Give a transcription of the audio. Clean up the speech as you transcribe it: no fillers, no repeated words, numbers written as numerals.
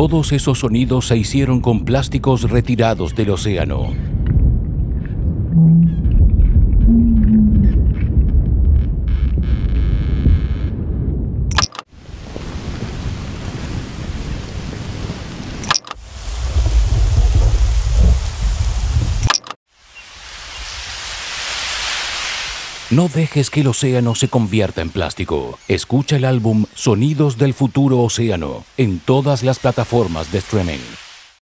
Todos esos sonidos se hicieron con plásticos retirados del océano. No dejes que el océano se convierta en plástico. Escucha el álbum Sonidos del Futuro Océano en todas las plataformas de streaming.